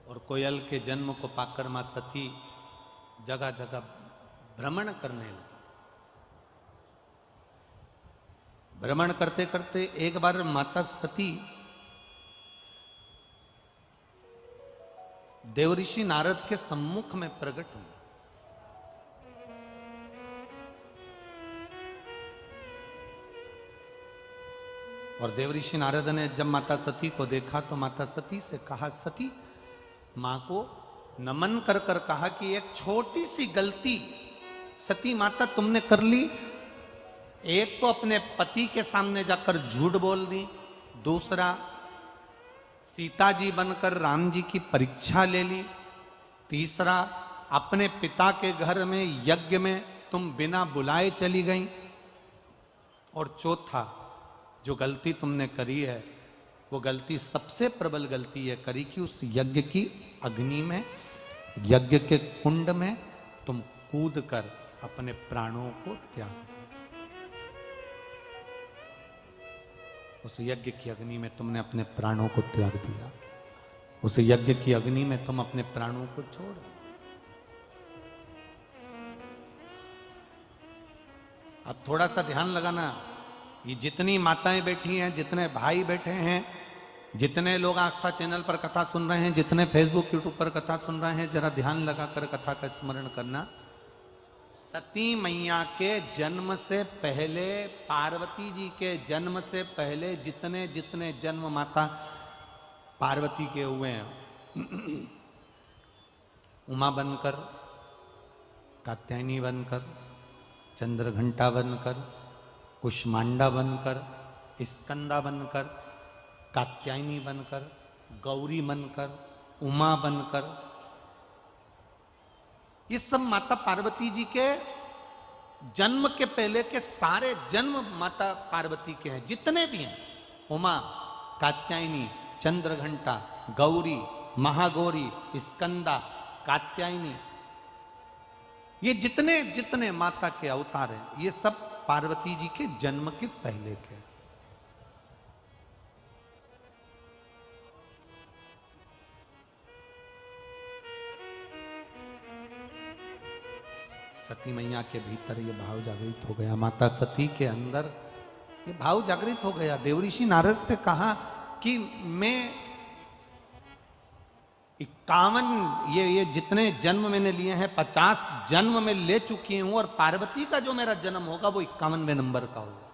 और कोयल के जन्म को पाकर मां सती जगह जगह भ्रमण करने लगी। भ्रमण करते करते एक बार माता सती देवऋषि नारद के सम्मुख में प्रकट हुई। और देवऋषि नारद ने जब माता सती को देखा तो माता सती से कहा, सती मां को नमन कर कर कहा कि एक छोटी सी गलती सती माता तुमने कर ली। एक तो अपने पति के सामने जाकर झूठ बोल दी, दूसरा सीता जी बनकर राम जी की परीक्षा ले ली, तीसरा अपने पिता के घर में यज्ञ में तुम बिना बुलाए चली गई, और चौथा जो गलती तुमने करी है वो गलती सबसे प्रबल गलती है करी कि उस यज्ञ की अग्नि में, यज्ञ के कुंड में तुम कूद कर अपने प्राणों को त्याग दिया। उस यज्ञ की अग्नि में तुमने अपने प्राणों को त्याग दिया, उस यज्ञ की अग्नि में तुम अपने प्राणों को छोड़ दिया। अब थोड़ा सा ध्यान लगाना, ये जितनी माताएं बैठी हैं, जितने भाई बैठे हैं, जितने लोग आस्था चैनल पर कथा सुन रहे हैं, जितने फेसबुक यूट्यूब पर कथा सुन रहे हैं, जरा ध्यान लगाकर कथा का स्मरण करना। सती मैया के जन्म से पहले, पार्वती जी के जन्म से पहले जितने जितने जन्म माता पार्वती के हुए हैं, उमा बनकर, कात्यायनी बनकर, चंद्रघंटा बनकर, कुष्मांडा बनकर, स्कंदा बनकर, कात्यायनी बनकर, गौरी बनकर, उमा बनकर, ये सब माता पार्वती जी के जन्म के पहले के सारे जन्म माता पार्वती के हैं, जितने भी हैं, उमा, कात्यायनी, चंद्रघंटा, गौरी, महागौरी, स्कंदा, कात्यायनी, ये जितने जितने माता के अवतार हैं, ये सब पार्वती जी के जन्म के पहले के। सती मैया के भीतर ये भाव जागृत हो गया, माता सती के अंदर ये भाव जागृत हो गया। देवऋषि नारद से कहा कि मैं 51 ये जितने जन्म मैंने लिए हैं 50 जन्म में ले चुकी हूं, और पार्वती का जो मेरा जन्म होगा वो 51वें नंबर का होगा।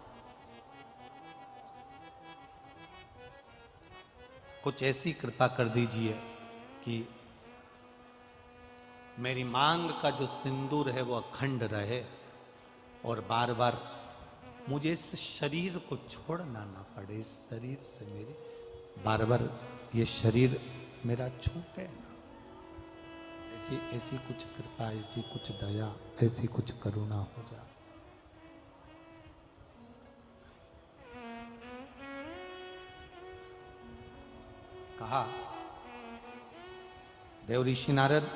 कुछ ऐसी कृपा कर दीजिए कि मेरी मांग का जो सिंदूर है वो अखंड रहे, और बार बार मुझे इस शरीर को छोड़ना ना पड़े, इस शरीर से मेरे बार बार ये शरीर मेरा छूटे ना। ऐसी ऐसी कुछ कृपा, ऐसी कुछ दया, ऐसी कुछ करुणा हो जाए। कहा देवऋषि नारद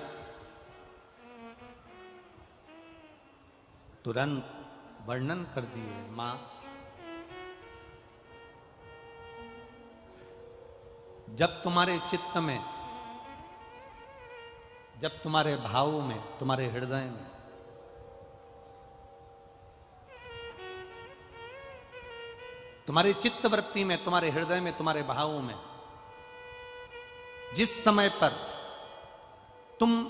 तुरंत वर्णन कर दिए, मां जब तुम्हारे चित्त में, जब तुम्हारे भाव में, तुम्हारे हृदय में तुम्हारे चित्तवृत्ति में, तुम्हारे हृदय में, तुम्हारे भावों में जिस समय पर तुम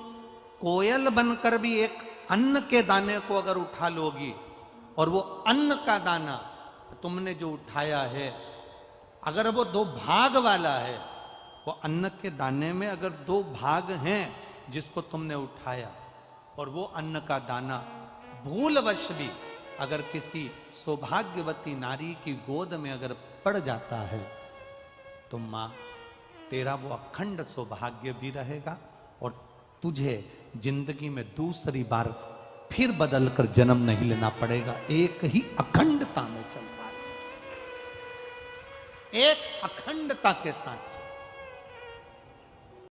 कोयल बनकर भी एक अन्न के दाने को अगर उठा लोगी, और वो अन्न का दाना तुमने जो उठाया है अगर वो 2 भाग वाला है, वो अन्न के दाने में अगर 2 भाग हैं जिसको तुमने उठाया, और वो अन्न का दाना भूलवश भी अगर किसी सौभाग्यवती नारी की गोद में अगर पड़ जाता है, तो मां तेरा वो अखंड सौभाग्य भी रहेगा, और तुझे जिंदगी में दूसरी बार फिर बदल कर जन्म नहीं लेना पड़ेगा। एक ही अखंडता में चलता है, एक अखंडता के साथ।